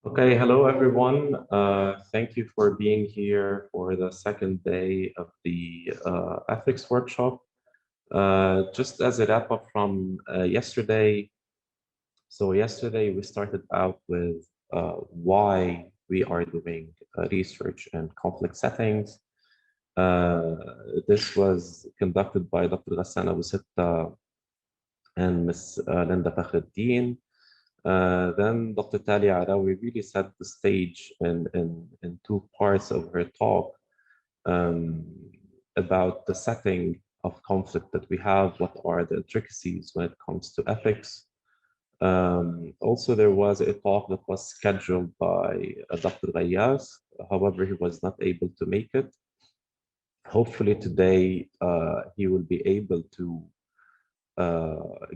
Okay, hello everyone. Thank you for being here for the second day of the ethics workshop. Just as a wrap up from yesterday, so yesterday we started out with why we are doing research in conflict settings. Uh, this was conducted by Dr. Ghassan Abu Sitta and Ms. Linda Fakhreddin. Then Dr. Talia Arawi really set the stage in two parts of her talk um, about the setting of conflict that we have, what are the intricacies when it comes to ethics. Also, there was a talk that was scheduled by Dr. Ghayas. However, he was not able to make it. Hopefully today he will be able to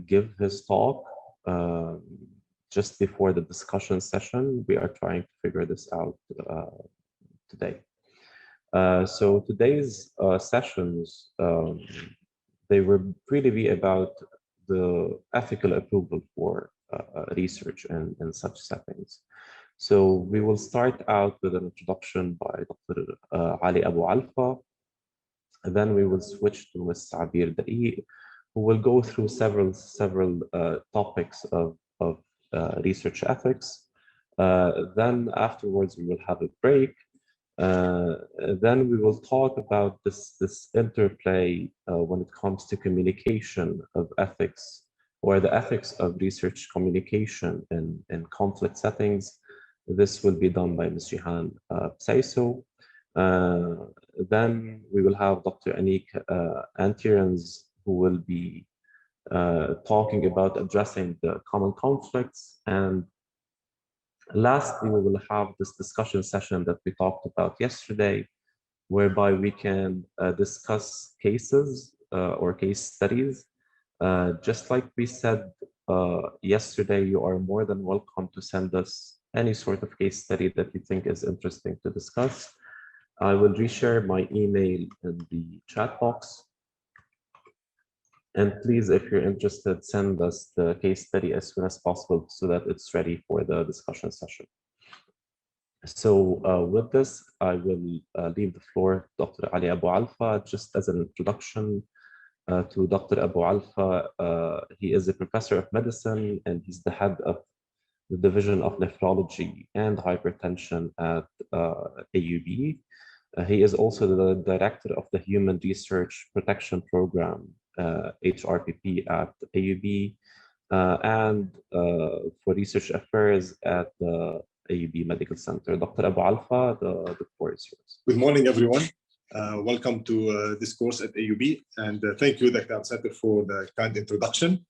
give his talk um, just before the discussion session. We are trying to figure this out today. So today's sessions, they will really be about the ethical approval for research in such settings. So we will start out with an introduction by Dr. Ali Abu Alfa. Then we will switch to Ms. Abir Da'i, who will go through several topics of research ethics. Then afterwards, we will have a break. Uh, then we will talk about this interplay when it comes to communication of ethics or the ethics of research communication in conflict settings. This will be done by Ms. Jihan Saiso. Uh, then we will have Dr. Anik Antirans, who will be talking about addressing the common conflicts. And lastly, we will have this discussion session that we talked about yesterday, whereby we can discuss cases or case studies. Just like we said yesterday, you are more than welcome to send us any sort of case study that you think is interesting to discuss. I will reshare my email in the chat box. And please, if you're interested, send us the case study as soon as possible so that it's ready for the discussion session. So with this, I will leave the floor to Dr. Ali Abu Alfa. Just as an introduction to Dr. Abu Alfa, he is a professor of medicine and he's the head of the Division of Nephrology and Hypertension at AUB. He is also the director of the Human Research Protection Program, HRPP, at AUB, and for research affairs at the AUB Medical Center. Dr. Abu Alfa, the floor is yours. Good morning, everyone. Welcome to this course at AUB, and thank you, Dr. Al-Sattar, for the kind introduction.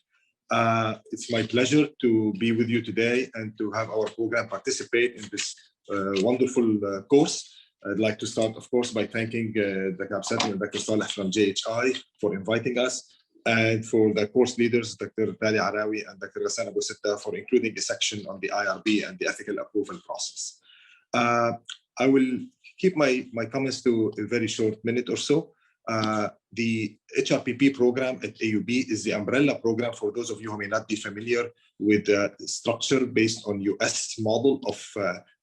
It's my pleasure to be with you today and to have our program participate in this wonderful course. I'd like to start, of course, by thanking Dr. Al-Sattar and Dr. Saleh from JHI for inviting us, and for the course leaders, Dr. Talia Arawi and Dr. Ghassan Abu Sitta, for including a section on the IRB and the ethical approval process. I will keep my comments to a very short minute or so. The HRPP program at AUB is the umbrella program for those of you who may not be familiar with the structure based on US model of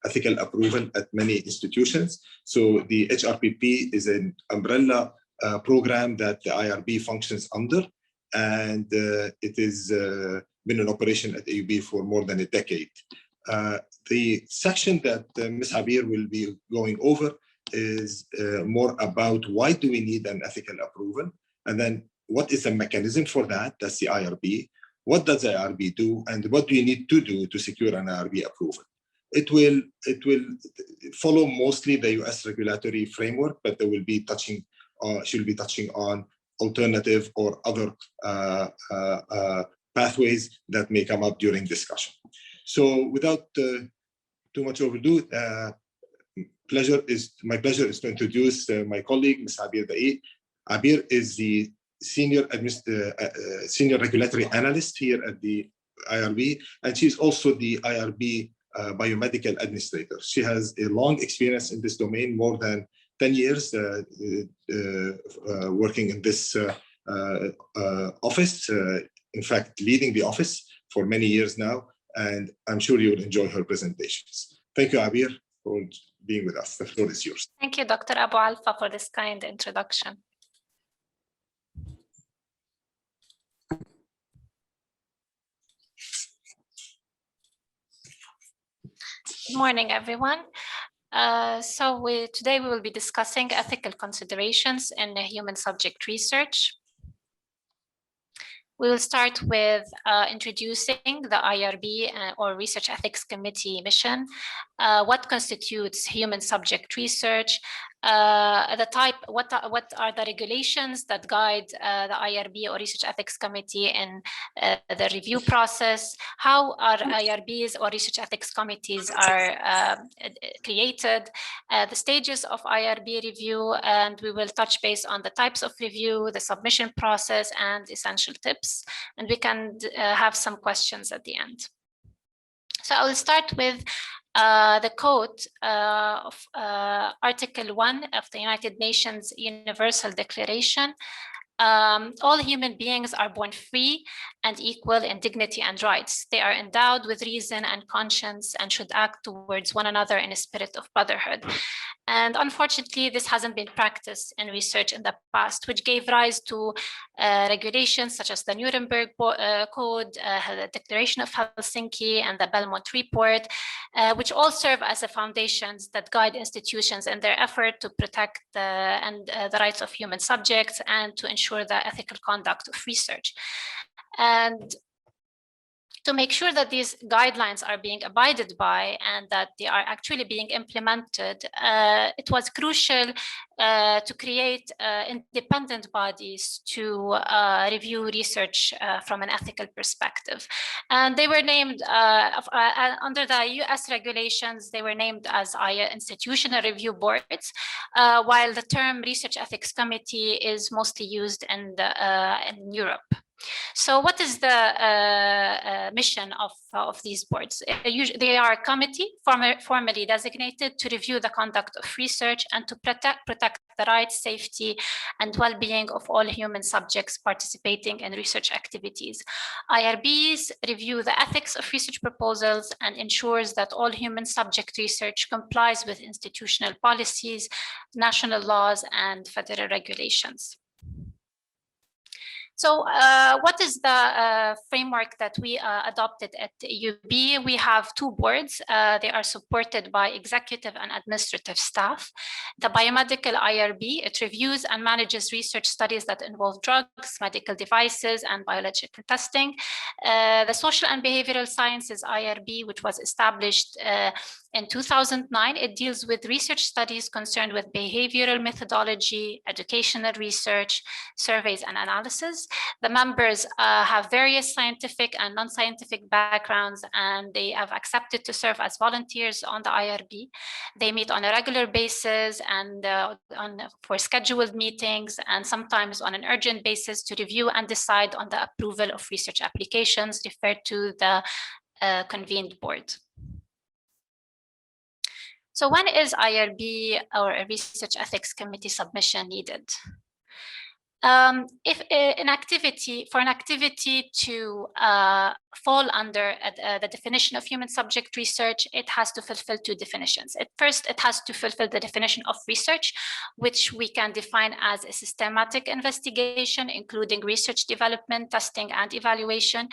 ethical approval at many institutions. So the HRPP is an umbrella program that the IRB functions under, and it has been in operation at AUB for more than a decade. The section that Ms. Abir will be going over is more about why do we need an ethical approval, and then what is the mechanism for that? That's the IRB. What does the IRB do, and what do you need to do to secure an IRB approval? It will follow mostly the US regulatory framework, but they will be touching, she'll be touching on alternative or other pathways that may come up during discussion. So without too much overdue, my pleasure is to introduce my colleague, Ms. Abir Da'i. Abir is the senior regulatory analyst here at the IRB, and she's also the IRB biomedical administrator. She has a long experience in this domain, more than 10 years working in this office, in fact, leading the office for many years now, and I'm sure you will enjoy her presentations. Thank you, Abir, for being with us. The floor is yours. Thank you, Dr. Abu Alfa, for this kind introduction. Good morning, everyone. Today we will be discussing ethical considerations in human subject research. We will start with introducing the IRB or Research Ethics Committee mission, what constitutes human subject research, what are the regulations that guide the IRB or Research Ethics Committee in the review process, how our IRBs or Research Ethics Committees are created, the stages of IRB review, and we will touch base on the types of review, the submission process, and essential tips. And we can have some questions at the end. So I will start with the quote of Article 1 of the United Nations Universal Declaration. All human beings are born free and equal in dignity and rights. They are endowed with reason and conscience and should act towards one another in a spirit of brotherhood. And unfortunately, this hasn't been practiced in research in the past, which gave rise to regulations such as the Nuremberg Code, the Declaration of Helsinki, and the Belmont Report, which all serve as the foundations that guide institutions in their effort to protect the rights of human subjects and to ensure the ethical conduct of research. And to make sure that these guidelines are being abided by and that they are actually being implemented, it was crucial to create independent bodies to review research from an ethical perspective. And they were named, under the US regulations, they were named as institutional review boards, while the term Research Ethics Committee is mostly used in Europe. So what is the mission of these boards? They are a committee formally designated to review the conduct of research and to protect the rights, safety, and well-being of all human subjects participating in research activities. IRBs review the ethics of research proposals and ensures that all human subject research complies with institutional policies, national laws, and federal regulations. So what is the framework that we adopted at UB? We have two boards. They are supported by executive and administrative staff. The biomedical IRB, it reviews and manages research studies that involve drugs, medical devices, and biological testing. The social and behavioral sciences IRB, which was established in 2009, it deals with research studies concerned with behavioral methodology, educational research, surveys, and analysis. The members have various scientific and non-scientific backgrounds, and they have accepted to serve as volunteers on the IRB. They meet on a regular basis and for scheduled meetings, and sometimes on an urgent basis to review and decide on the approval of research applications referred to the convened board. So when is IRB or a Research Ethics Committee submission needed? If an activity to fall under the definition of human subject research, it has to fulfill two definitions. First, it has to fulfill the definition of research, which we can define as a systematic investigation, including research development, testing, and evaluation,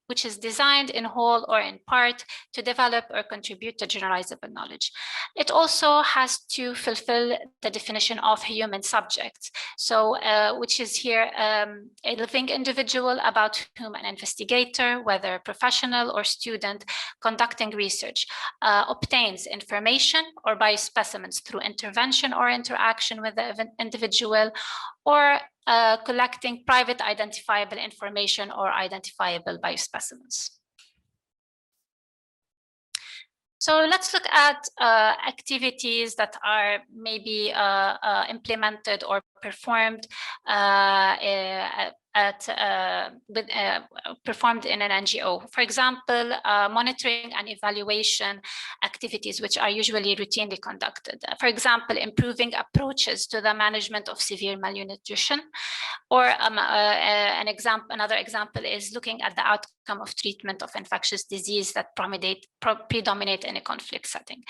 which is designed in whole or in part to develop or contribute to generalizable knowledge. It also has to fulfill the definition of human subject, so which is here a living individual about whom an investigator, whether professional or student, conducting research obtains information or biospecimens through intervention or interaction with the individual, or collecting private identifiable information or identifiable biospecimens. So let's look at activities that are maybe implemented or performed performed in an NGO. For example, monitoring and evaluation activities, which are usually routinely conducted. For example, improving approaches to the management of severe malnutrition. Or another example is looking at the outcome of treatment of infectious disease that predominate in a conflict setting.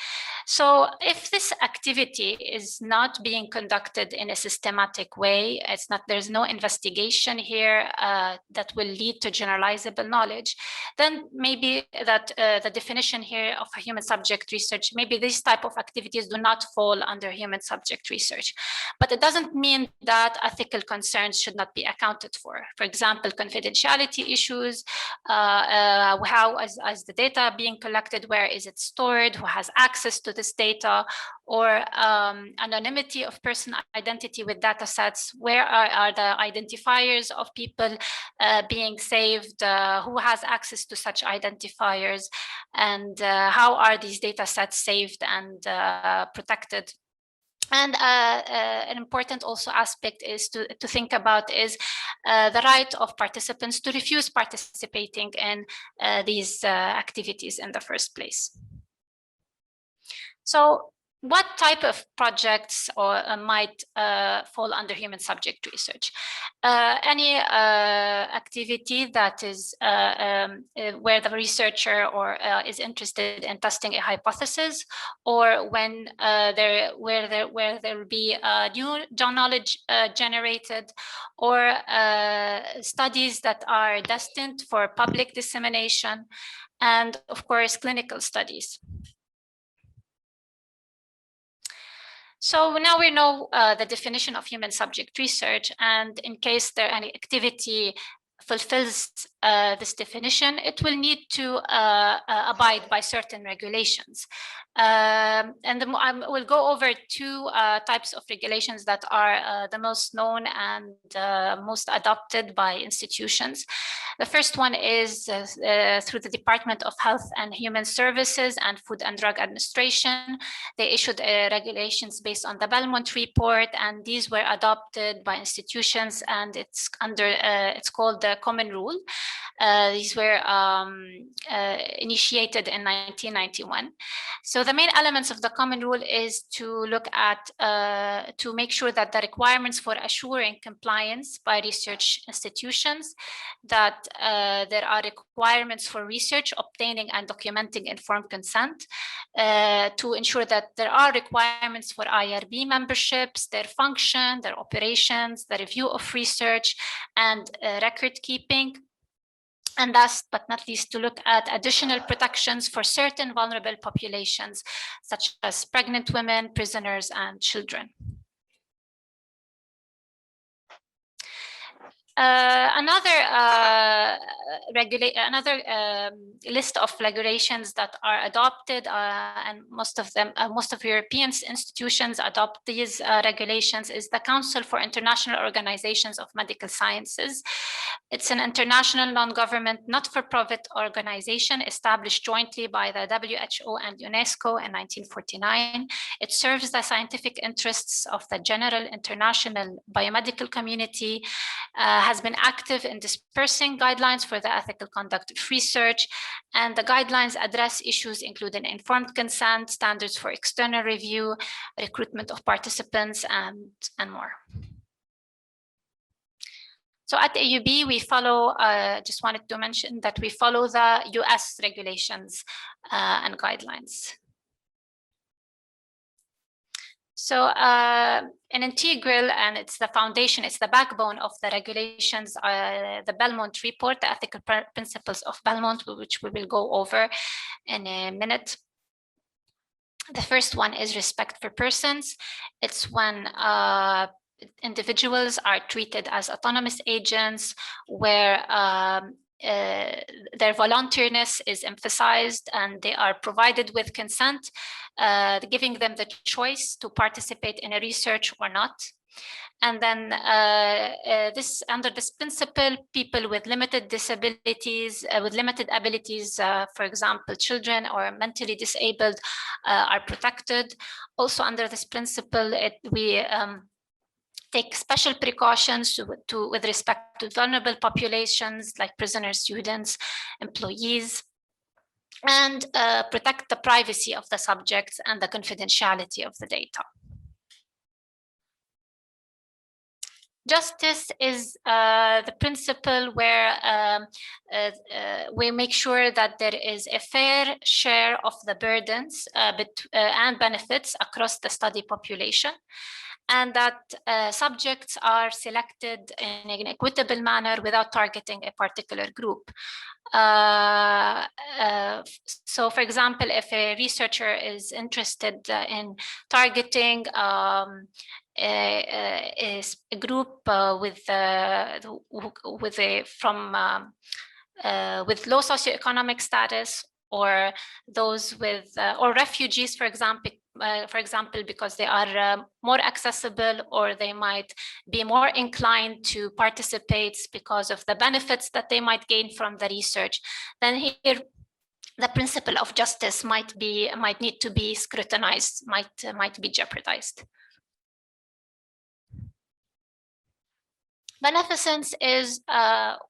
So if this activity is not being conducted in a systematic way, there's no investigation here that will lead to generalizable knowledge, then maybe that the definition here of a human subject research, maybe these type of activities do not fall under human subject research. But it doesn't mean that ethical concerns should not be accounted for. For example, confidentiality issues, how is the data being collected, where is it stored, who has access to this data, or anonymity of person identity with data sets, where are the identifiers of people being saved, who has access to such identifiers, and how are these data sets saved and protected. And an important also aspect is to think about is the right of participants to refuse participating in these activities in the first place. So what type of projects might fall under human subject research? Any activity that is where the researcher is interested in testing a hypothesis, or when there will be new knowledge generated, or studies that are destined for public dissemination, and of course clinical studies. So now we know the definition of human subject research, and in case there any activity fulfills this definition, it will need to abide by certain regulations. And we'll go over two types of regulations that are the most known and most adopted by institutions. The first one is through the Department of Health and Human Services and Food and Drug Administration. They issued regulations based on the Belmont report, and these were adopted by institutions, and it's called the Common Rule. These were initiated in 1991. So the main elements of the Common Rule is to look at, to make sure that the requirements for assuring compliance by research institutions, that there are requirements for research, obtaining and documenting informed consent, to ensure that there are requirements for IRB memberships, their function, their operations, the review of research, and record keeping. And last but not least, to look at additional protections for certain vulnerable populations, such as pregnant women, prisoners, and children. Another list of regulations that are adopted, and most of European institutions adopt these regulations, is the Council for International Organizations of Medical Sciences. It's an international non-government, not-for-profit organization established jointly by the WHO and UNESCO in 1949. It serves the scientific interests of the general international biomedical community, has been active in dispersing guidelines for the ethical conduct of research, and the guidelines address issues including informed consent, standards for external review, recruitment of participants, and more. So at AUB, we follow, just wanted to mention that we follow the US regulations and guidelines. So an integral, and it's the foundation, it's the backbone of the regulations, the Belmont report, the ethical principles of Belmont, which we will go over in a minute. The first one is respect for persons. It's when individuals are treated as autonomous agents, where their voluntariness is emphasized and they are provided with consent, giving them the choice to participate in a research or not. And then under this principle, people with limited disabilities, with limited abilities, for example, children or mentally disabled, are protected. Also under this principle, we take special precautions with respect to vulnerable populations like prisoners, students, employees, and protect the privacy of the subjects and the confidentiality of the data. Justice is the principle where we make sure that there is a fair share of the burdens and benefits across the study population, and that subjects are selected in an equitable manner without targeting a particular group. So, for example, if a researcher is interested in targeting a group with low socioeconomic status, or those with or refugees, for example, because they are more accessible, or they might be more inclined to participate because of the benefits that they might gain from the research, then here the principle of justice might need to be scrutinized, might be jeopardized. Beneficence is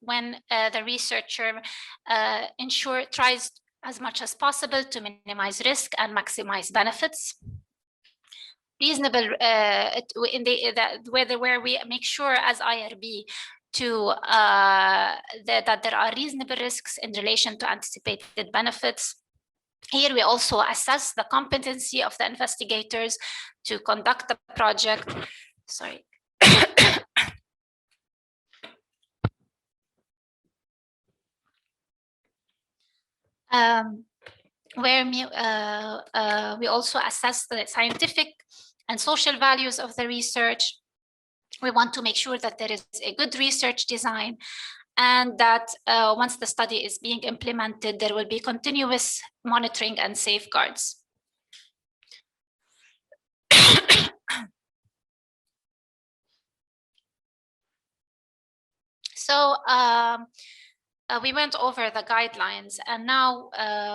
when the researcher tries as much as possible to minimize risk and maximize benefits. Reasonable, where we make sure as IRB that there are reasonable risks in relation to anticipated benefits. Here we also assess the competency of the investigators to conduct the project. Sorry. Where we also assess the scientific and social values of the research. We want to make sure that there is a good research design, and that once the study is being implemented, there will be continuous monitoring and safeguards. So we went over the guidelines, and now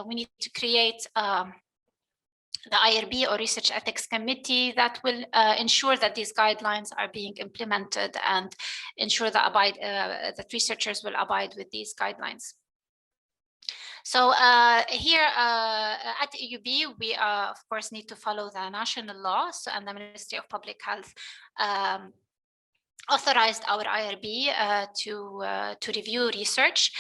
we need to create the IRB, or Research Ethics Committee, that will ensure that these guidelines are being implemented and ensure that researchers will abide with these guidelines. So here at AUB, we of course need to follow the national laws, and the Ministry of Public Health authorized our IRB to review research,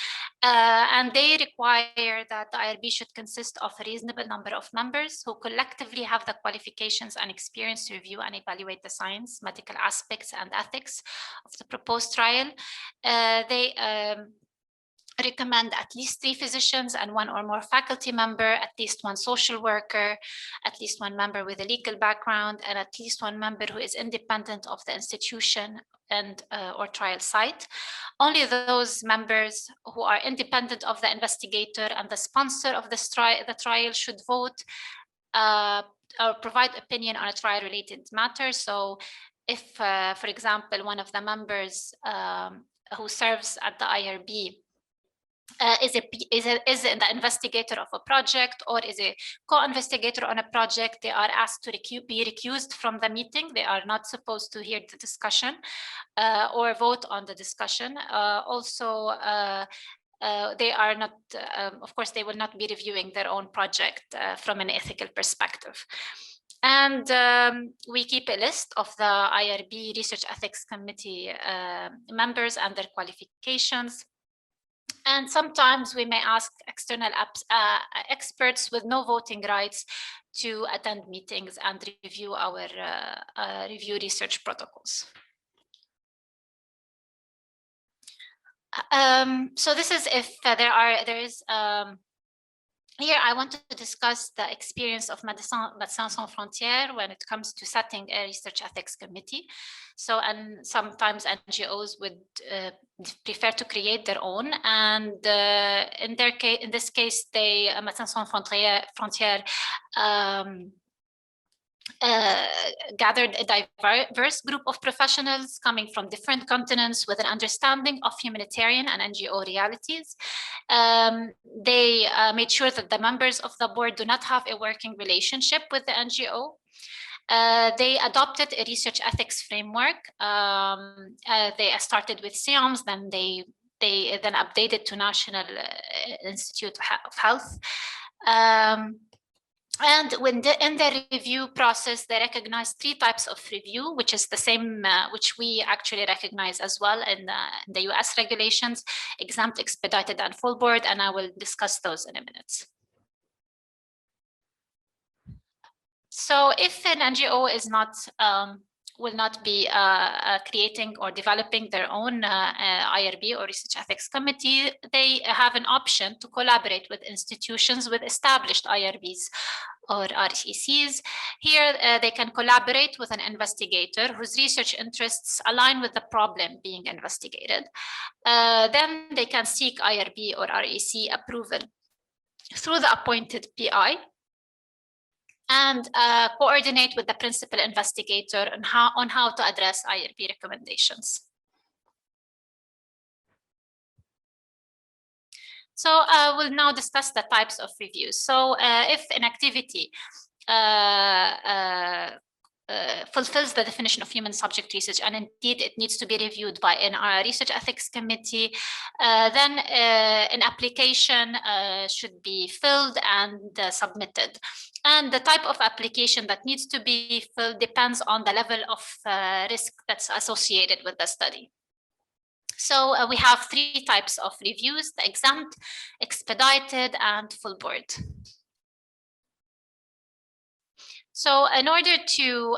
and they require that the IRB should consist of a reasonable number of members who collectively have the qualifications and experience to review and evaluate the science, medical aspects, and ethics of the proposed trial. They recommend at least 3 physicians and 1 or more faculty member, at least 1 social worker, at least 1 member with a legal background, and at least 1 member who is independent of the institution and or trial site. Only those members who are independent of the investigator and the sponsor of the trial should vote or provide opinion on a trial-related matter. So if, for example, one of the members who serves at the IRB is the investigator of a project, or is a co-investigator on a project, they are asked to be recused from the meeting. They are not supposed to hear the discussion or vote on the discussion. Also, they are not, of course, they will not be reviewing their own project from an ethical perspective. And we keep a list of the IRB Research Ethics Committee members and their qualifications. And sometimes we may ask external experts with no voting rights to attend meetings and review our review research protocols. So this is if there is here I want to discuss the experience of Médecins Sans Frontières when it comes to setting a research ethics committee. So, and sometimes NGOs would prefer to create their own, and in this case, Médecins Sans Frontières gathered a diverse group of professionals coming from different continents with an understanding of humanitarian and NGO realities. They made sure that the members of the board do not have a working relationship with the NGO. They adopted a research ethics framework. They started with SIOMS, then they then updated to National Institute of Health. And when in the review process, they recognize 3 types of review, which is the same, which we actually recognize as well in the US regulations: exempt, expedited, and full board. And I will discuss those in a minute. So if an NGO is not, will not be creating or developing their own IRB or research ethics committee, they have an option to collaborate with institutions with established IRBs or RECs. Here, they can collaborate with an investigator whose research interests align with the problem being investigated. Then they can seek IRB or REC approval through the appointed PI, and coordinate with the principal investigator on how to address IRB recommendations. So we'll now discuss the types of reviews. So if an activity fulfills the definition of human subject research, and indeed it needs to be reviewed by an research ethics committee, then an application should be filled and submitted. And the type of application that needs to be filled depends on the level of risk that's associated with the study. So we have 3 types of reviews: the exempt, expedited, and full board. So in order to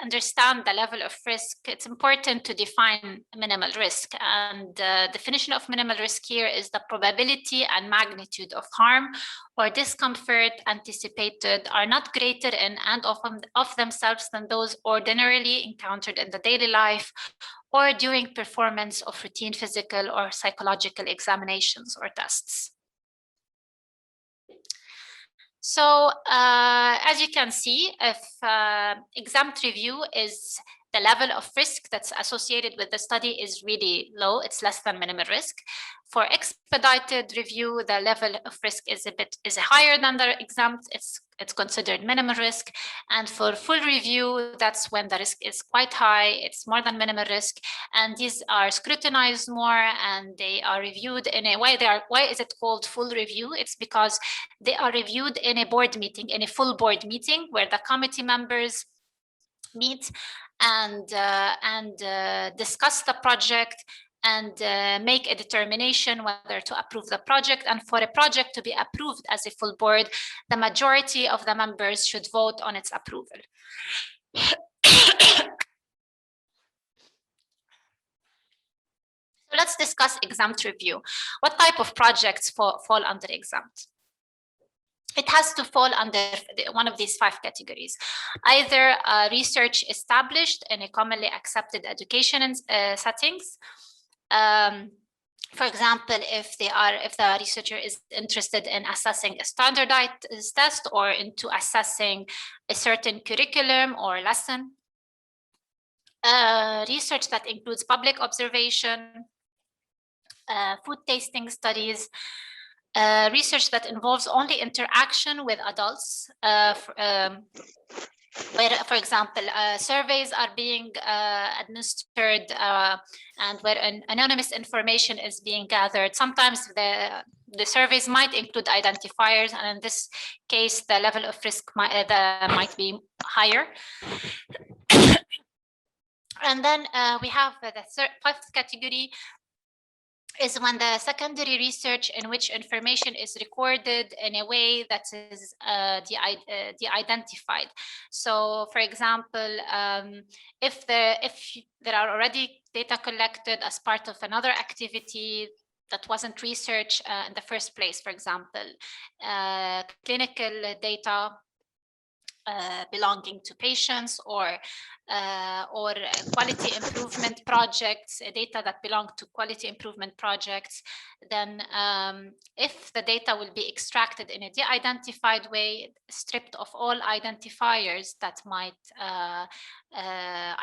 understand the level of risk, it's important to define minimal risk. And the definition of minimal risk here is the probability and magnitude of harm or discomfort anticipated are not greater in and of themselves than those ordinarily encountered in the daily life or during performance of routine physical or psychological examinations or tests. So as you can see, if exempt review is the level of risk that's associated with the study is really low, it's less than minimal risk. For expedited review, the level of risk is higher than the exempt. It's considered minimal risk. And for full review, that's when the risk is quite high. It's more than minimal risk. And these are scrutinized more and they are reviewed in a way. Why is it called full review? It's because they are reviewed in a board meeting, in a full board meeting where the committee members meet and discuss the project and make a determination whether to approve the project. And for a project to be approved as a full board, the majority of the members should vote on its approval. So let's discuss exempt review. What type of projects fall under exempt? It has to fall under one of these 5 categories. Either research established in a commonly accepted education settings. For example, if the researcher is interested in assessing a standardized test or into assessing a certain curriculum or lesson. Research that includes public observation, food tasting studies, research that involves only interaction with adults, where, for example, surveys are being administered and where anonymous information is being gathered. Sometimes the surveys might include identifiers, and in this case, the level of risk might be higher. And then we have the 5th category, is when the secondary research in which information is recorded in a way that is de-identified. So, for example, if there are already data collected as part of another activity that wasn't research in the first place, for example, clinical data belonging to patients or quality improvement projects, data that belong to quality improvement projects, then if the data will be extracted in a de-identified way, stripped of all identifiers that might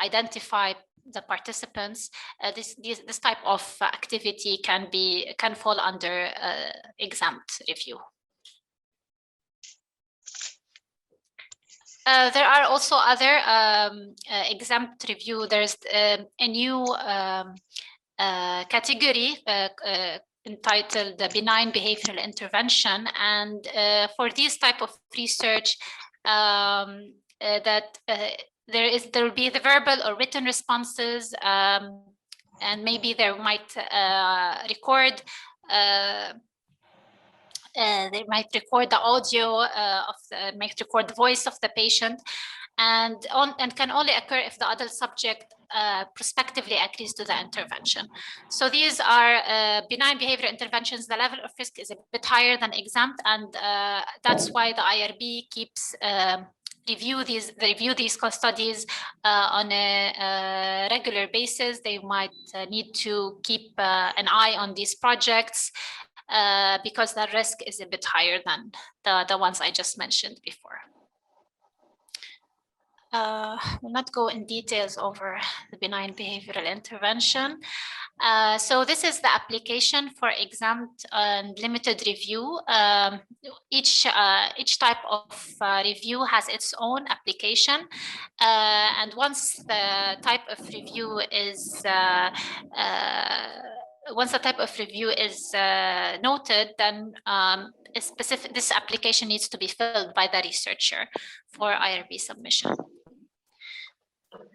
identify the participants, this type of activity can fall under exempt review. There are also other exempt review. There's a new category entitled the benign behavioral intervention, and for this type of research, there will be the verbal or written responses, and maybe there might record. They might record the audio might record the voice of the patient, and can only occur if the adult subject prospectively agrees to the intervention. So these are benign behavioral interventions. The level of risk is a bit higher than exempt, and that's why the IRB keeps review these studies on a regular basis. They might need to keep an eye on these projects because the risk is a bit higher than the ones I just mentioned before. We'll not go in details over the benign behavioral intervention. So this is the application for exempt and limited review. Each type of review has its own application, and once the type of review is noted, then this application needs to be filled by the researcher for IRB submission.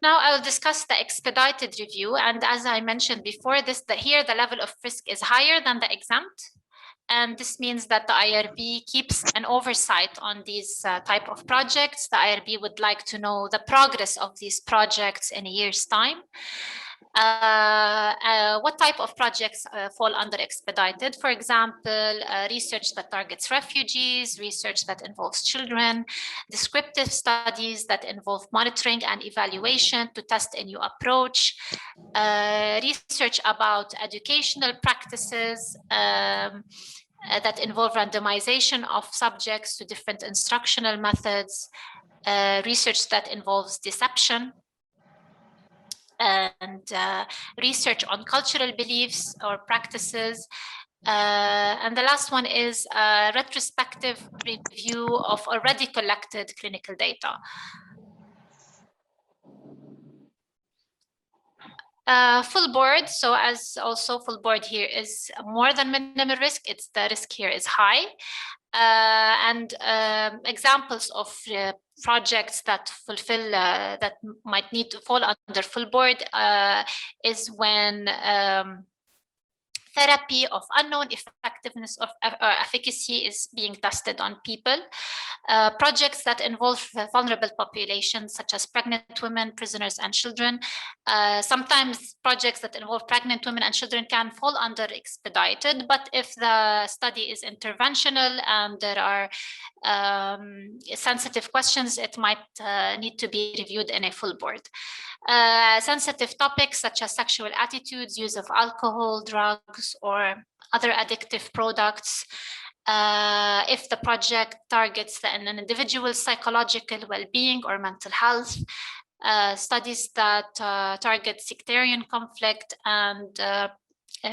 Now I will discuss the expedited review, and as I mentioned before, here the level of risk is higher than the exempt, and this means that the IRB keeps an oversight on these type of projects. The IRB would like to know the progress of these projects in a year's time. What type of projects fall under expedited? For example, research that targets refugees, research that involves children, descriptive studies that involve monitoring and evaluation to test a new approach, research about educational practices that involve randomization of subjects to different instructional methods, research that involves deception, and research on cultural beliefs or practices. And the last one is a retrospective review of already collected clinical data. Full board, so as also full board here is more than minimal risk, the risk here is high. And examples of projects that fulfill that might need to fall under full board is when therapy of unknown effectiveness or efficacy is being tested on people. Projects that involve vulnerable populations such as pregnant women, prisoners, and children. Sometimes projects that involve pregnant women and children can fall under expedited, but if the study is interventional and there are sensitive questions, it might need to be reviewed in a full board. Sensitive topics such as sexual attitudes, use of alcohol, drugs, or other addictive products. If the project targets an individual's psychological well-being or mental health, studies that target sectarian conflict, and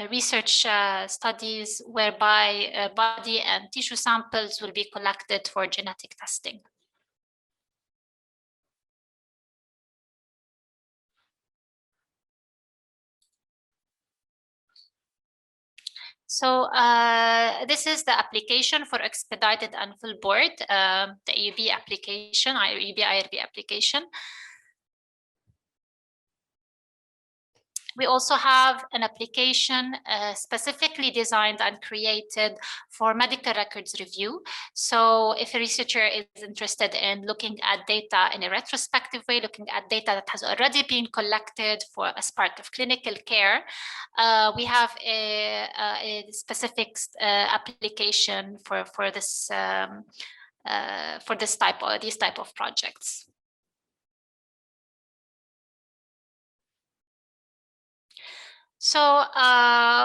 research studies whereby body and tissue samples will be collected for genetic testing. So this is the application for expedited and full board, the AUB application, IRB application. We also have an application specifically designed and created for medical records review. So if a researcher is interested in looking at data in a retrospective way, looking at data that has already been collected as part of clinical care, we have a specific application for these type of projects. So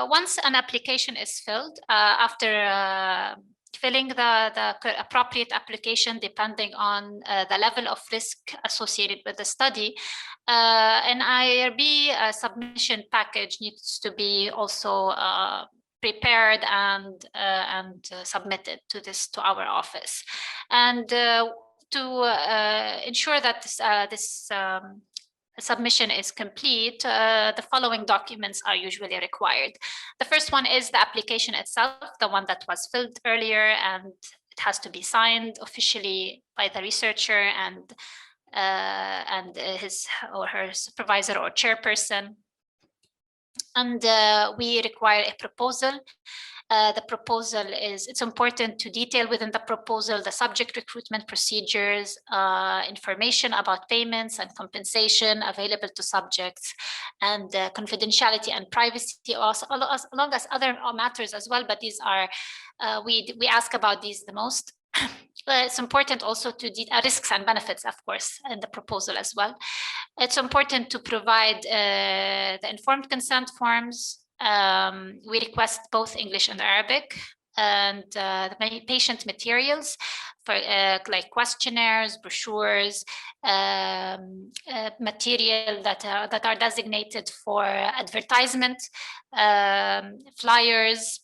once an application is filled, after filling the appropriate application, depending on the level of risk associated with the study, an IRB submission package needs to be also prepared and submitted to our office. And ensure that this submission is complete, the following documents are usually required. The first one is the application itself, the one that was filled earlier, and it has to be signed officially by the researcher and his or her supervisor or chairperson. And we require a proposal. The proposal it's important to detail within the proposal the subject recruitment procedures, information about payments and compensation available to subjects, and confidentiality and privacy, also, along as other matters as well, but these are, we ask about these the most. It's important also to risks and benefits, of course, in the proposal as well. It's important to provide the informed consent forms. We request both English and Arabic, and the patient materials for like questionnaires, brochures, material that are designated for advertisement, flyers,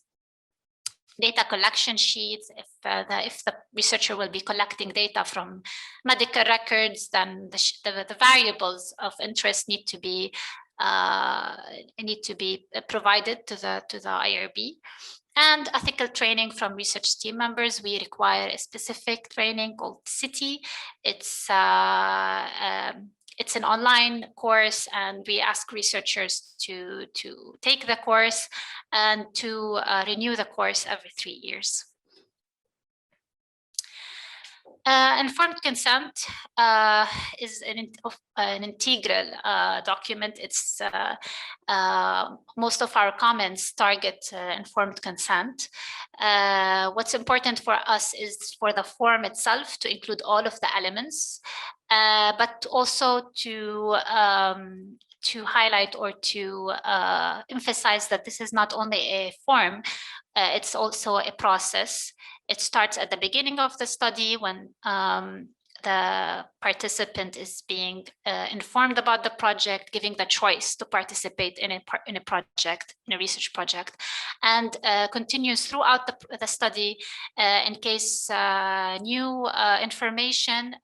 data collection sheets. If the researcher will be collecting data from medical records, then the variables of interest need to be provided to the IRB. And ethical training from research team members. We require a specific training called CITI. It's an online course, and we ask researchers to take the course and to renew the course every 3 years. Informed consent is an integral document. It's most of our comments target informed consent. What's important for us is for the form itself to include all of the elements, but also to highlight or to emphasize that this is not only a form, it's also a process. It starts at the beginning of the study when the participant is being informed about the project, giving the choice to participate in a project, in a research project, and continues throughout the study in case new information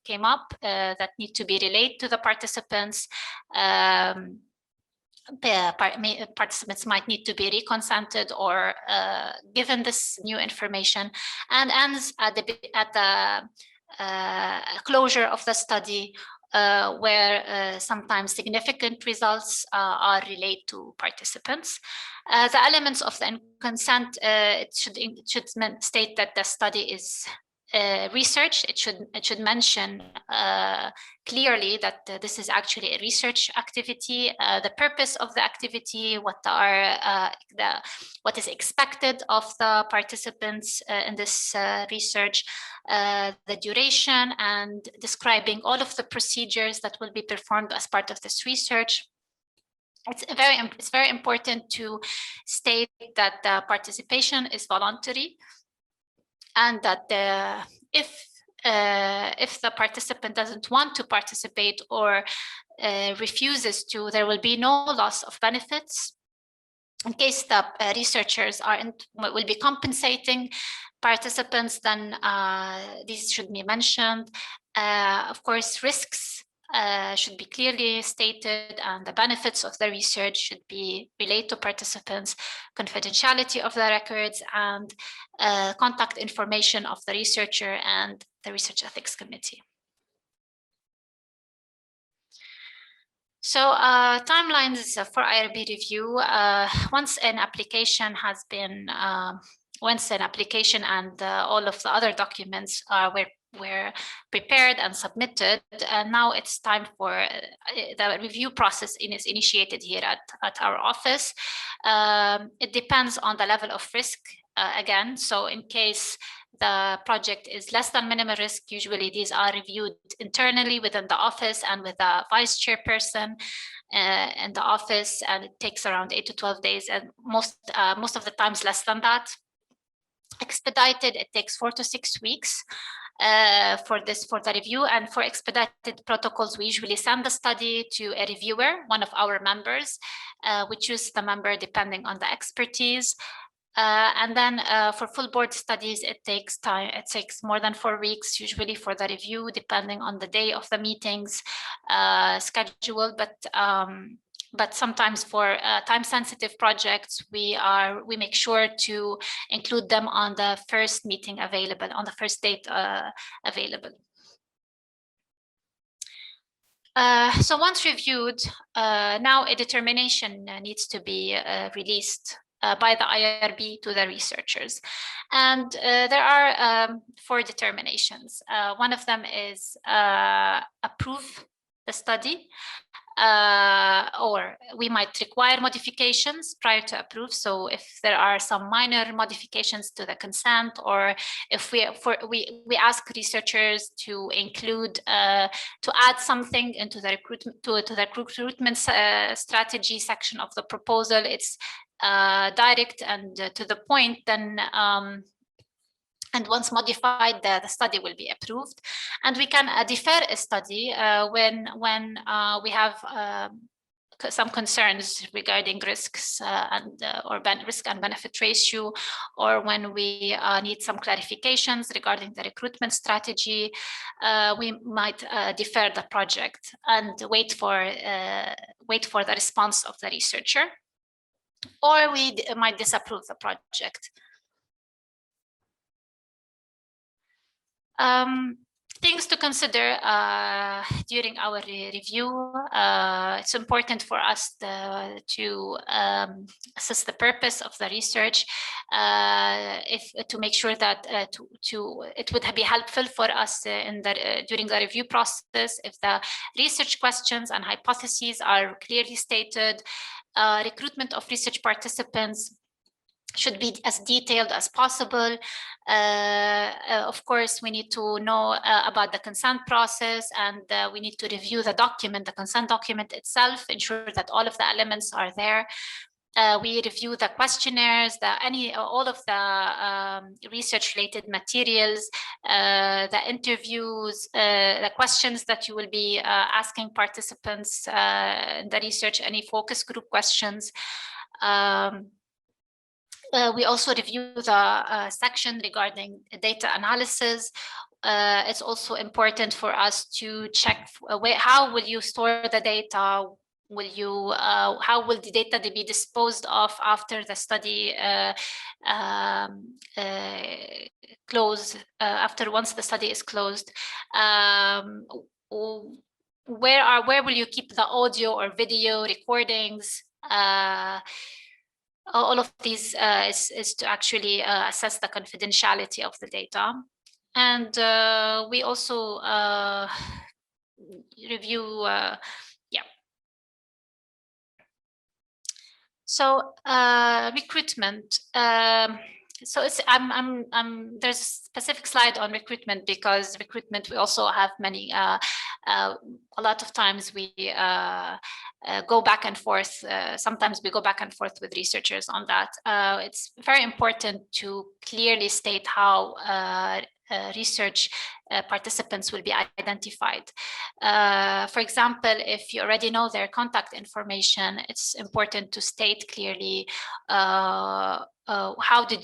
came up that need to be relayed to the participants. Participants might need to be reconsented or given this new information, and ends at the closure of the study, where sometimes significant results are relayed to participants. The elements of the consent, it should state that the study is research. It should mention clearly that this is actually a research activity, the purpose of the activity, what is expected of the participants in this research, the duration, and describing all of the procedures that will be performed as part of this research. It's very important to state that the participation is voluntary, and that if the participant doesn't want to participate or refuses to, there will be no loss of benefits. In case the researchers will be compensating participants, then these should be mentioned. Of course, risks should be clearly stated, and the benefits of the research should be relayed to participants, confidentiality of the records, and contact information of the researcher and the Research Ethics Committee. So timelines for IRB review. Once an application and all of the other documents were prepared and submitted, and now it's time for the review process is initiated here at our office. It depends on the level of risk again. So in case the project is less than minimum risk, usually these are reviewed internally within the office and with the vice chairperson in the office, and it takes around 8 to 12 days, and most of the times less than that. Expedited, it takes 4 to 6 weeks for the review. And for expedited protocols, we usually send the study to a reviewer, one of our members. We choose the member depending on the expertise. And then for full board studies, it takes time. It takes more than 4 weeks usually for the review, depending on the day of the meetings schedule. But sometimes for time-sensitive projects, we make sure to include them on the first meeting available, on the first date available. So once reviewed, now a determination needs to be released by the IRB to the researchers. And there are 4 determinations. One of them is approve the study, or we might require modifications prior to approve. So if there are some minor modifications to the consent, or if we ask researchers to include to add something into the recruitment strategy section of the proposal, it's direct and to the point, then and once modified, the study will be approved. And we can defer a study when we have some concerns regarding risks or risk and benefit ratio, or when we need some clarifications regarding the recruitment strategy. We might defer the project and wait for the response of the researcher, or we might disapprove the project. Things to consider during our review. It's important for us to assess the purpose of the research, to make sure that it would be helpful for us during the review process if the research questions and hypotheses are clearly stated. Recruitment of research participants should be as detailed as possible. Of course, we need to know about the consent process, and we need to review the consent document itself, ensure that all of the elements are there. We review the questionnaires, all of the research-related materials, the interviews, the questions that you will be asking participants in the research, any focus group questions. We also review the section regarding data analysis. It's also important for us to check how will you store the data? How will the data be disposed of after the study once the study is closed? Where will you keep the audio or video recordings? All of these is to actually assess the confidentiality of the data. And we also review, So recruitment. So it's there's a specific slide on recruitment, because recruitment, we also have many a lot of times we go back and forth. Sometimes we go back and forth with researchers on that. It's very important to clearly state how research participants will be identified. For example, if you already know their contact information, it's important to state clearly why do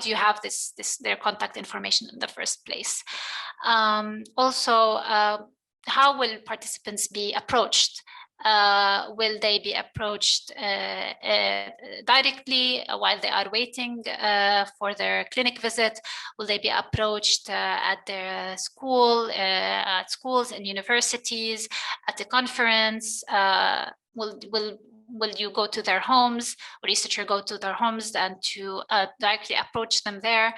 you have their contact information in the first place. Also, how will participants be approached? Will they be approached directly while they are waiting for their clinic visit? Will they be approached at their at schools and universities, at the conference? Will you go to their homes, or researcher go to their homes and to directly approach them there?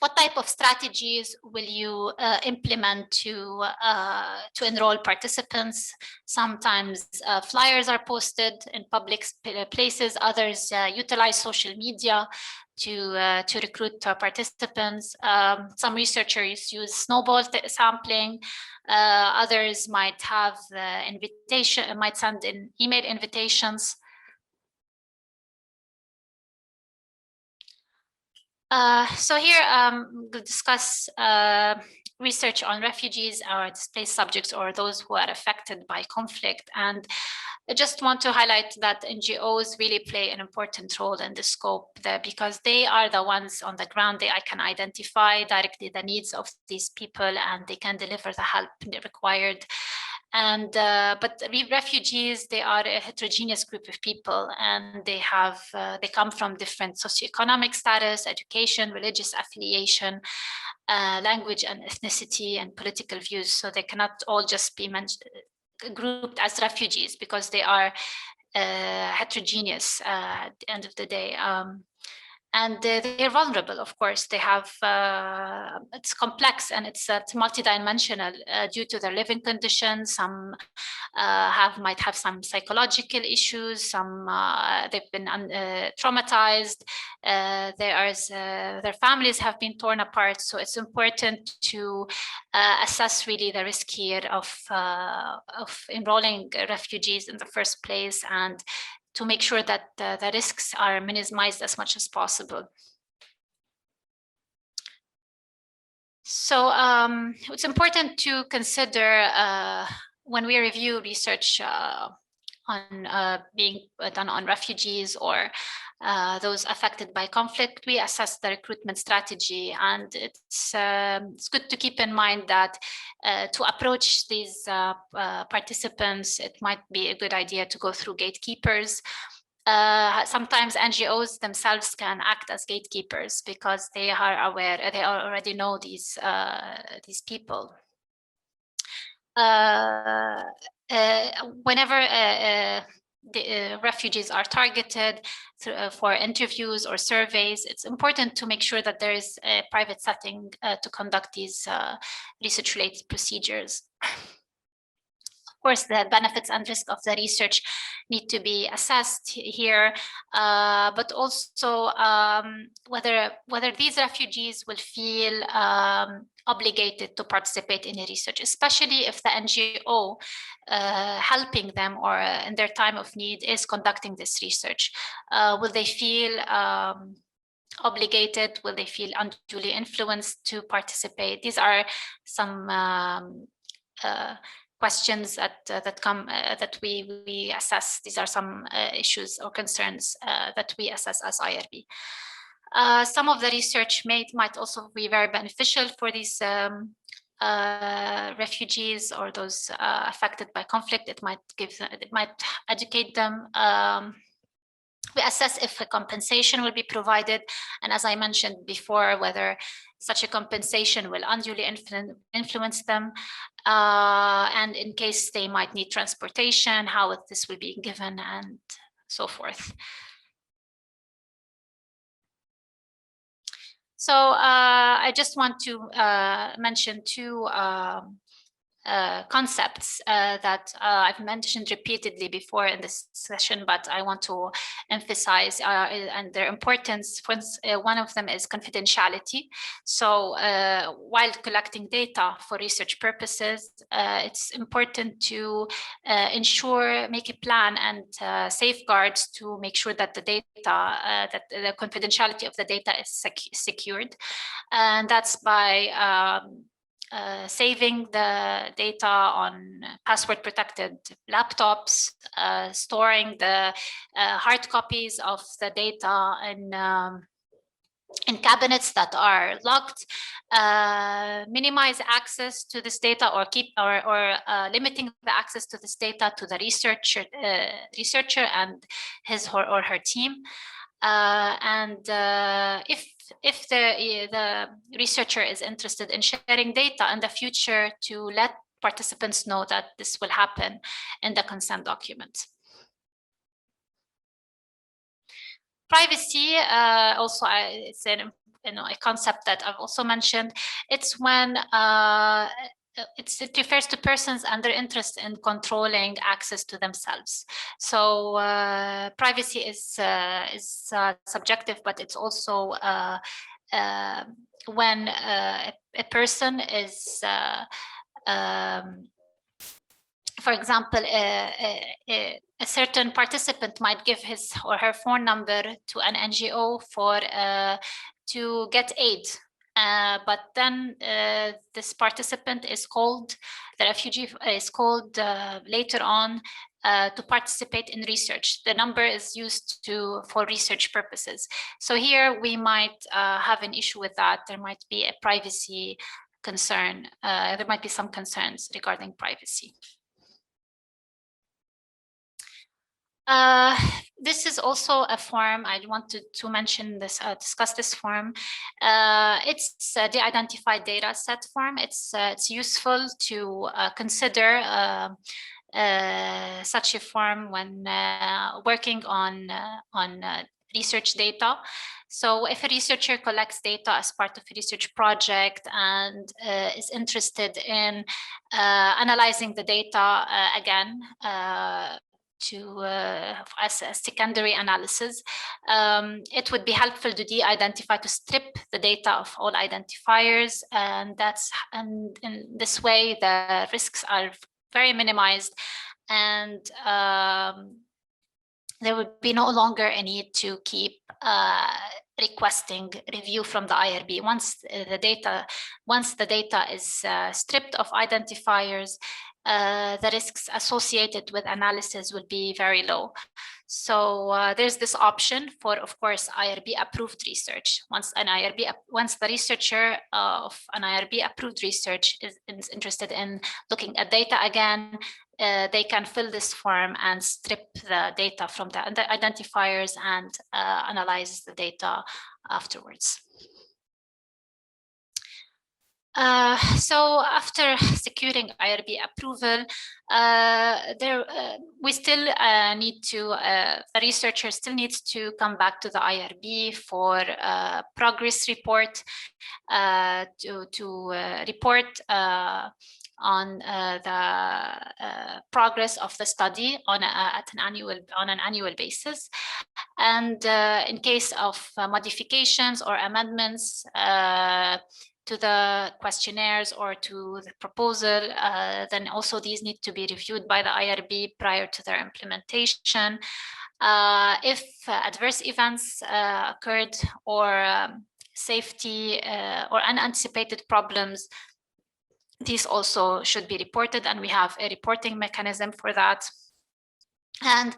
What type of strategies will you implement to enroll participants? Sometimes flyers are posted in public places. Others utilize social media to recruit participants. Some researchers use snowball sampling. Others might have might send in email invitations. So here we'll discuss research on refugees or displaced subjects, or those who are affected by conflict. And I just want to highlight that NGOs really play an important role in the scope there, because they are the ones on the ground. They can identify directly the needs of these people, and they can deliver the help required. And but refugees, they are a heterogeneous group of people, and they come from different socioeconomic status, education, religious affiliation, language and ethnicity, and political views. So they cannot all just be grouped as refugees, because they are heterogeneous at the end of the day. And they're vulnerable, of course. They have, it's complex, and it's multidimensional due to their living conditions. Some might have some psychological issues. Some they've been traumatized. Their families have been torn apart. So it's important to assess really the risk here of enrolling refugees in the first place, and to make sure that the risks are minimized as much as possible. So it's important to consider when we review research on being done on refugees or those affected by conflict, we assess the recruitment strategy. And it's good to keep in mind that to approach these participants, it might be a good idea to go through gatekeepers. Sometimes NGOs themselves can act as gatekeepers, because they are aware, they already know these people. Whenever the refugees are targeted for interviews or surveys, it's important to make sure that there is a private setting to conduct these research-related procedures. Of course, the benefits and risks of the research need to be assessed here, but also whether these refugees will feel obligated to participate in the research, especially if the NGO helping them or in their time of need is conducting this research. Will they feel obligated? Will they feel unduly influenced to participate? These are some questions that we assess. These are some issues or concerns that we assess as IRB. Some of the research might also be very beneficial for these refugees or those affected by conflict. It might educate them. We assess if a compensation will be provided, and as I mentioned before, whether such a compensation will unduly influence them, and in case they might need transportation, how this will be given, and so forth. So I just want to mention two concepts that I've mentioned repeatedly before in this session, but I want to emphasize and their importance. One of them is confidentiality. So while collecting data for research purposes, it's important to make a plan and safeguards to make sure that the data, that the confidentiality of the data is secured. And that's by saving the data on password protected laptops, storing the hard copies of the data in cabinets that are locked, minimize access to this data, or limiting the access to this data to the researcher and his or her team. And if the researcher is interested in sharing data in the future, to let participants know that this will happen in the consent document. Privacy, also it's a concept that I've also mentioned. It's when it refers to persons and their interest in controlling access to themselves. So privacy is subjective, example, it's also when a person is, for example, a certain participant might give his or her phone number to an NGO to get aid. But then this participant is called, the refugee is called later on to participate in research. The number is used for research purposes. So here we might have an issue with that. There might be a privacy concern. There might be some concerns regarding privacy. This is also a form. I wanted to mention this, discuss this form. It's a de-identified data set form. It's useful to consider such a form when working on research data. So if a researcher collects data as part of a research project and is interested in analyzing the data again, as a secondary analysis, it would be helpful to de-identify, to strip the data of all identifiers, and in this way the risks are very minimized, and there would be no longer a need to keep requesting review from the IRB. Once the data is stripped of identifiers, the risks associated with analysis would be very low. So there's this option for, of course, IRB approved research. Once the researcher of an IRB approved research is interested in looking at data again, they can fill this form and strip the data from the identifiers and analyze the data afterwards. So after securing IRB approval, we still need to, the researcher still needs to come back to the IRB for a progress report to report on the progress of the study on an annual basis, and in case of modifications or amendments to the questionnaires or to the proposal, then also these need to be reviewed by the IRB prior to their implementation. If adverse events occurred or safety or unanticipated problems, these also should be reported, and we have a reporting mechanism for that. And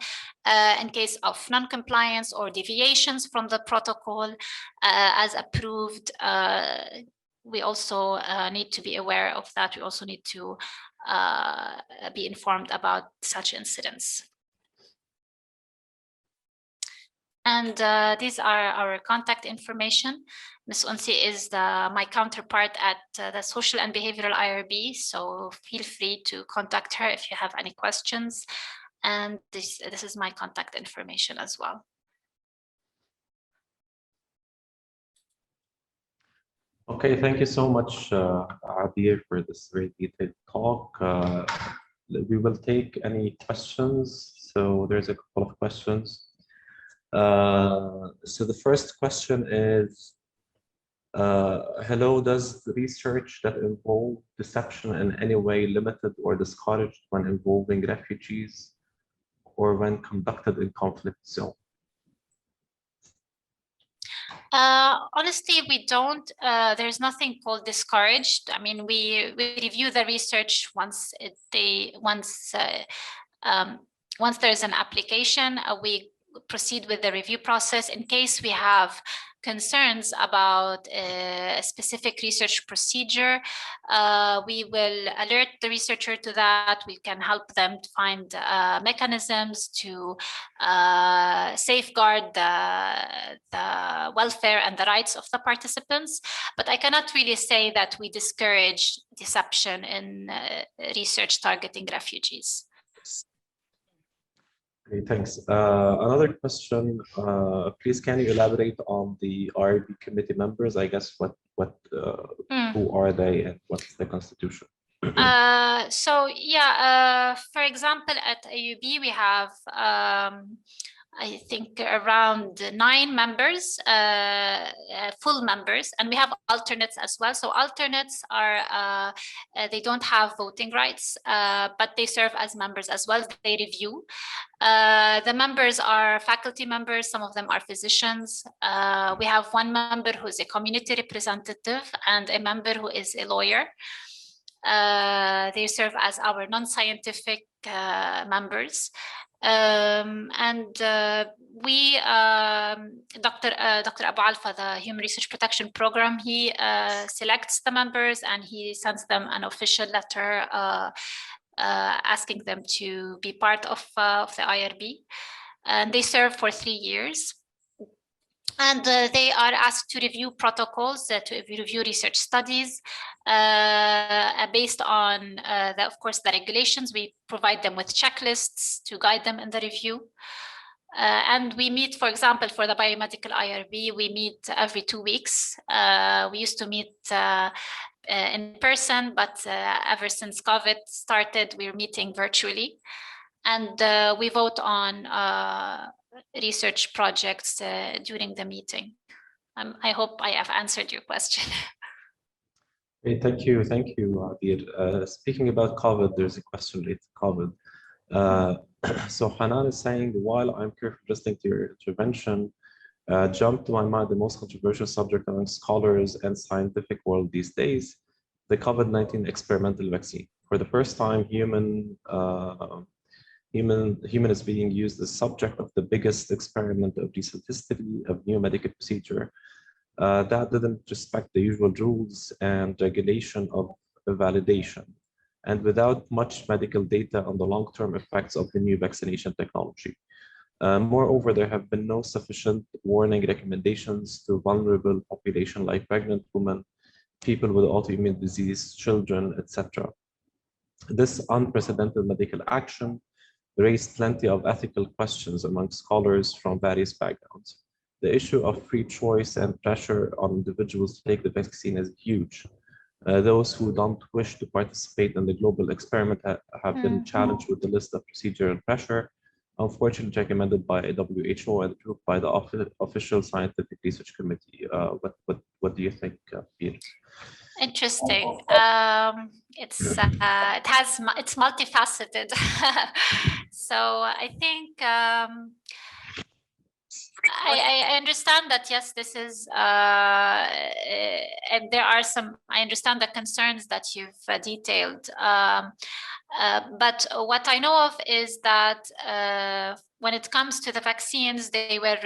in case of non-compliance or deviations from the protocol as approved, we also need to be aware of that. We also need to be informed about such incidents. And these are our contact information. Ms. Unsi is my counterpart at the Social and Behavioral IRB, so feel free to contact her if you have any questions. And this is my contact information as well. Okay, thank you so much, Abir, for this very detailed talk. We will take any questions. So there's a couple of questions. So the first question is, hello, does the research that involve deception in any way limited or discouraged when involving refugees or when conducted in conflict zone? Honestly, we don't. There's nothing called discouraged. I mean, we review the research once there's an application. We proceed with the review process. In case we have concerns about a specific research procedure, we will alert the researcher to that. We can help them to find mechanisms to safeguard the welfare and the rights of the participants. But I cannot really say that we discourage deception in research targeting refugees. Okay, thanks. Another question, please can you elaborate on the IRB committee members? I guess who are they and what's the constitution? So yeah, for example, at AUB we have I think around 9 members, full members, and we have alternates as well. So alternates are, they don't have voting rights, but they serve as members as well. They review. The members are faculty members, some of them are physicians. We have one member who is a community representative and a member who is a lawyer. They serve as our non-scientific members. We, Dr. Abu Alfa, the Human Research Protection Program, he selects the members and he sends them an official letter asking them to be part of the IRB. And they serve for 3 years. And they are asked to review protocols, to review research studies based on, of course, the regulations. We provide them with checklists to guide them in the review. And we meet, for example, for the biomedical IRB, we meet every 2 weeks. We used to meet in person, but ever since COVID started, we're meeting virtually. And we vote on research projects during the meeting. I hope I have answered your question. Hey, thank you, Adir. Speaking about COVID, there's a question related to COVID. So Hanan is saying, while I'm carefully listening to your intervention, jumped to my mind the most controversial subject among scholars and scientific world these days, the COVID-19 experimental vaccine. For the first time, human is being used as subject of the biggest experiment of recent history of new medical procedure that didn't respect the usual rules and regulation of validation, and without much medical data on the long-term effects of the new vaccination technology. Moreover, there have been no sufficient warning recommendations to vulnerable population like pregnant women, people with autoimmune disease, children, etc. This unprecedented medical action raised plenty of ethical questions among scholars from various backgrounds. The issue of free choice and pressure on individuals to take the vaccine is huge. Those who don't wish to participate in the global experiment have been challenged with the list of procedural pressure, unfortunately recommended by WHO and approved by the official scientific research committee. What do you think, Peter? Interesting. It's multifaceted. So I think I understand that, yes, this is, and there are some, I understand the concerns that you've detailed. But what I know of is that when it comes to the vaccines, they were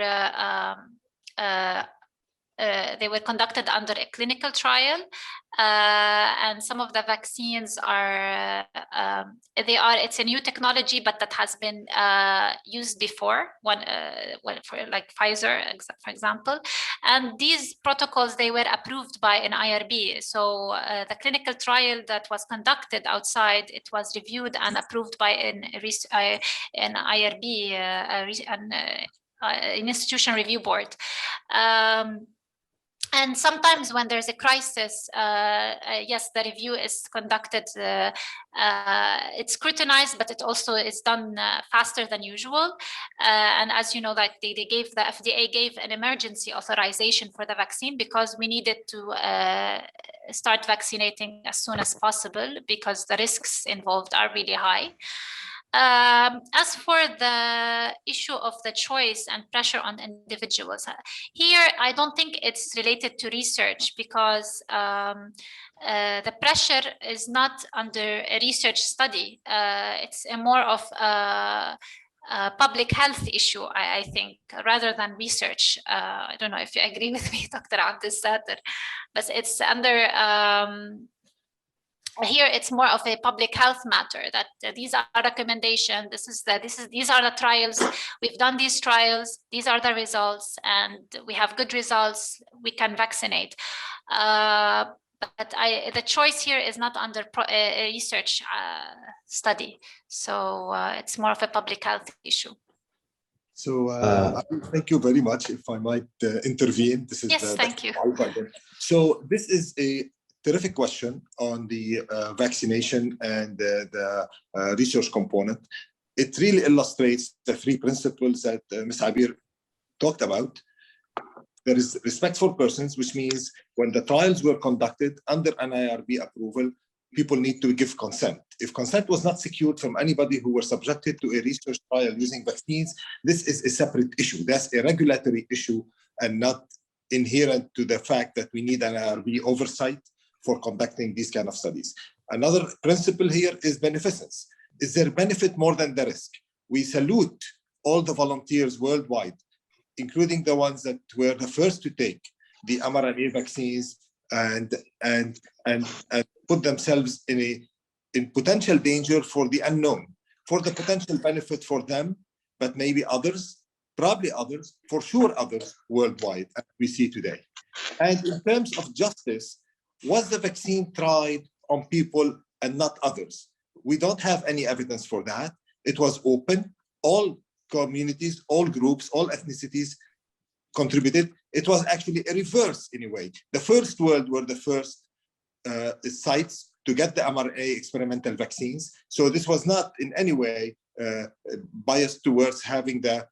conducted under a clinical trial, and some of the vaccines are, it's a new technology, but that has been used before, for like Pfizer, for example. And these protocols, they were approved by an IRB. So the clinical trial that was conducted outside, it was reviewed and approved by an IRB, an institution review board. And sometimes when there's a crisis, yes, the review is conducted, it's scrutinized, but it also is done faster than usual. And as you know, like the FDA gave an emergency authorization for the vaccine because we needed to start vaccinating as soon as possible because the risks involved are really high. As for the issue of the choice and pressure on individuals, here I don't think it's related to research because the pressure is not under a research study. It's a more of a public health issue, I think, rather than research. I don't know if you agree with me, Dr. Abdel-Sattar, but it's under here it's more of a public health matter that these are recommendations. These are the trials. We've done these trials. These are the results, and we have good results. We can vaccinate. But the choice here is not under a research study. So it's more of a public health issue. So thank you very much. If I might intervene, this is yes, thank you. So this is a terrific question on the vaccination and the research component. It really illustrates the 3 principles that Ms. Abir talked about. There is respect for persons, which means when the trials were conducted under an IRB approval, people need to give consent. If consent was not secured from anybody who were subjected to a research trial using vaccines, this is a separate issue. That's a regulatory issue and not inherent to the fact that we need an IRB oversight for conducting these kind of studies. Another principle here is beneficence. Is there benefit more than the risk? We salute all the volunteers worldwide, including the ones that were the first to take the mRNA vaccines and put themselves in potential danger for the unknown, for the potential benefit for them, but maybe others, probably others, for sure others worldwide, as we see today. And in terms of justice, was the vaccine tried on people and not others? We don't have any evidence for that. It was open. All communities, all groups, all ethnicities contributed. It was actually a reverse in a way. The first world were the first sites to get the mRNA experimental vaccines. So this was not in any way biased towards having the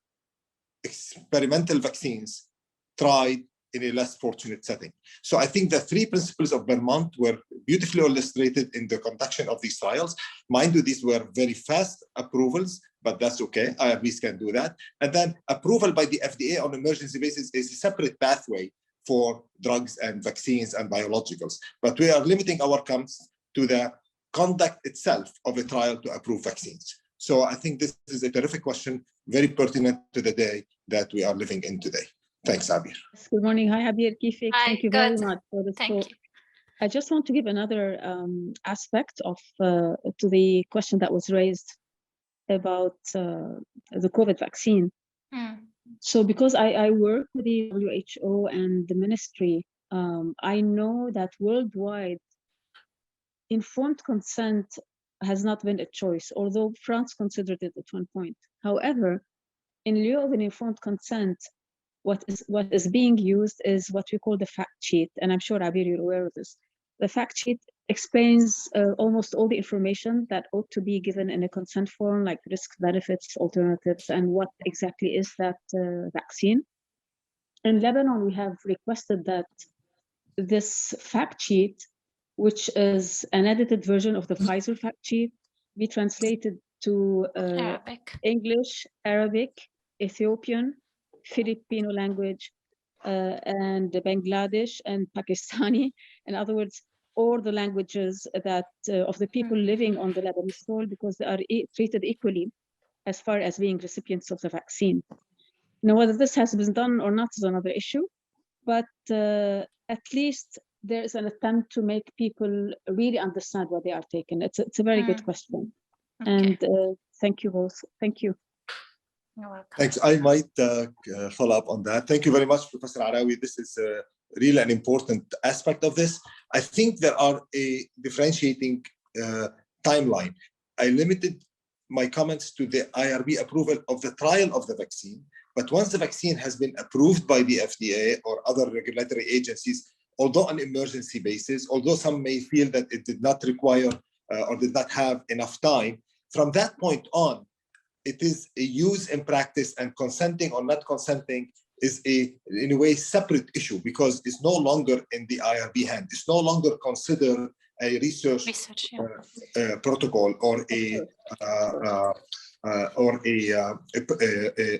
experimental vaccines tried in a less fortunate setting. So I think the three principles of Vermont were beautifully illustrated in the conduction of these trials. Mind you, these were very fast approvals, but that's okay. IRBs can do that. And then approval by the FDA on emergency basis is a separate pathway for drugs and vaccines and biologicals. But we are limiting our comments to the conduct itself of a trial to approve vaccines. So I think this is a terrific question, very pertinent to the day that we are living in today. Thanks, Abir. Good morning. Hi, Abir. Kifik. Thank you very much for this talk. I just want to give another aspect of to the question that was raised about the COVID vaccine. So because I work with the WHO and the ministry, I know that worldwide informed consent has not been a choice, although France considered it at one point. However, in lieu of an informed consent, what is being used is what we call the fact sheet, and I'm sure, Abir, you're aware of this. The fact sheet explains almost all the information that ought to be given in a consent form, like risks, benefits, alternatives, and what exactly is that vaccine. In Lebanon, we have requested that this fact sheet, which is an edited version of the Pfizer fact sheet, be translated to English, Arabic, Ethiopian, Filipino language, and Bangladesh and Pakistani. In other words, all the languages that of the people living on the Lebanese soil, because they are treated equally as far as being recipients of the vaccine. Now, whether this has been done or not is another issue, but at least there is an attempt to make people really understand what they are taking. It's a very good question. Okay. And thank you both. Thank you. You're welcome. Thanks. I might follow up on that. Thank you very much, Professor Arawi. This is really an important aspect of this. I think there are a differentiating timeline. I limited my comments to the IRB approval of the trial of the vaccine, but once the vaccine has been approved by the FDA or other regulatory agencies, although on emergency basis, although some may feel that it did not require or did not have enough time, from that point on, it is a use in practice, and consenting or not consenting is in a way, separate issue, because it's no longer in the IRB hand. It's no longer considered a research protocol or a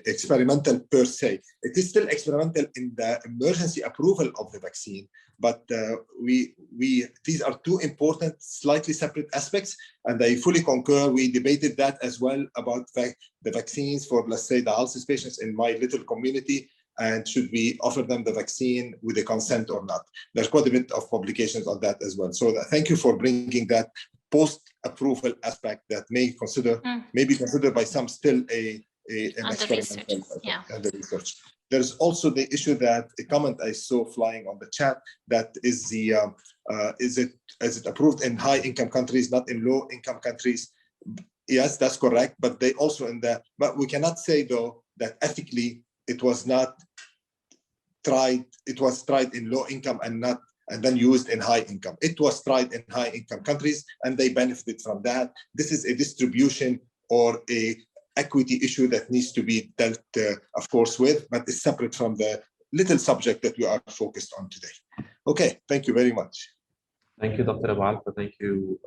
experimental per se. It is still experimental in the emergency approval of the vaccine, but these are two important, slightly separate aspects, and I fully concur. We debated that as well about the vaccines for, let's say, dialysis patients in my little community, and should we offer them the vaccine with a consent or not? There's quite a bit of publications on that as well. So thank you for bringing that post-approval aspect that may be considered by some still an experimental under research. There's also the issue that a comment I saw flying on the chat, that is is it approved in high-income countries, not in low-income countries? Yes, that's correct. But they also but we cannot say though that ethically it was not tried. It was tried in low-income and then used in high income. It was tried in high income countries and they benefited from that. This is a distribution or a equity issue that needs to be dealt, of course, with, but it's separate from the little subject that we are focused on today. Okay, thank you very much. Thank you, Dr. Abu Alfa. Thank you,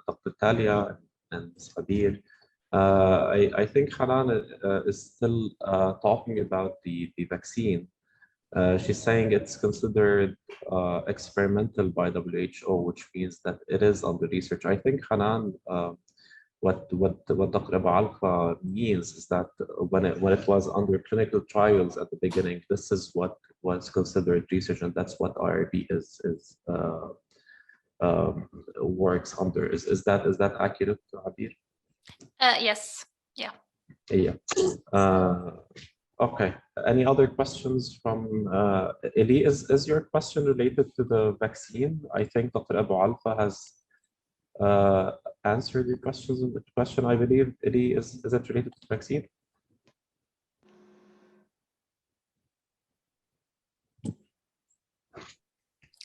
Dr. Talia and Sabir. I think Hanan is still talking about the vaccine. She's saying it's considered experimental by WHO, which means that it is under research. I think, Hanan, what Dr. Abu Alfa means is that when it was under clinical trials at the beginning, this is what was considered research, and that's what IRB works under. Is that accurate, Abir? Yes. Yeah. Yeah. Okay. Any other questions from Eli? Is your question related to the vaccine? I think Dr. Abu Alfa has answered your questions in the question, I believe. Eli, is it related to the vaccine?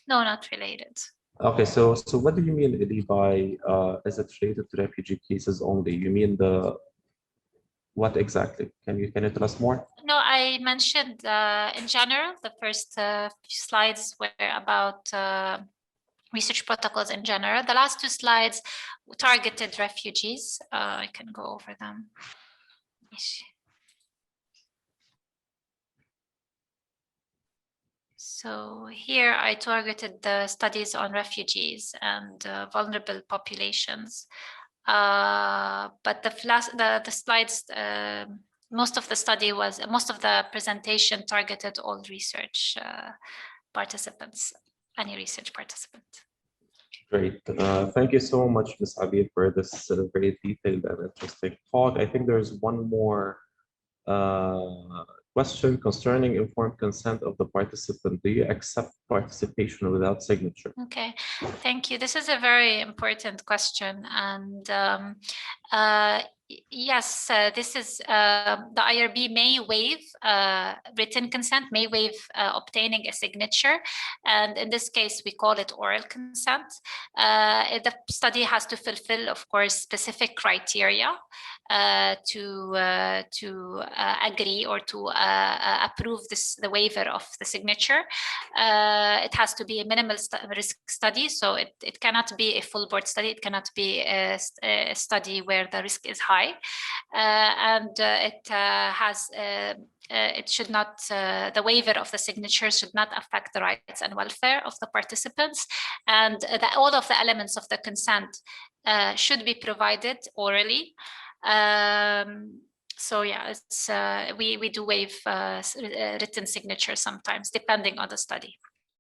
No, not related. Okay, so what do you mean, Eli, by is it related to refugee cases only? You mean what exactly? Can you tell us more? No, I mentioned in general, the first few slides were about research protocols in general. The last two slides targeted refugees. I can go over them. So here I targeted the studies on refugees and vulnerable populations. But the slides, most of the presentation targeted all research participants, any research participant. Great. Thank you so much, Ms. Abir, for this very detailed and interesting talk. I think there's one more question concerning informed consent of the participant. Do you accept participation without signature? Okay, thank you. This is a very important question. And yes, this is the IRB may waive written consent, may waive obtaining a signature. And in this case, we call it oral consent. The study has to fulfill, of course, specific criteria to agree or to approve the waiver of the signature. It has to be a minimal risk study, so it cannot be a full board study. It cannot be a study where the risk is high, and it should not, the waiver of the signature should not affect the rights and welfare of the participants, and all of the elements of the consent should be provided orally. So yeah, it's, we do waive written signature sometimes, depending on the study.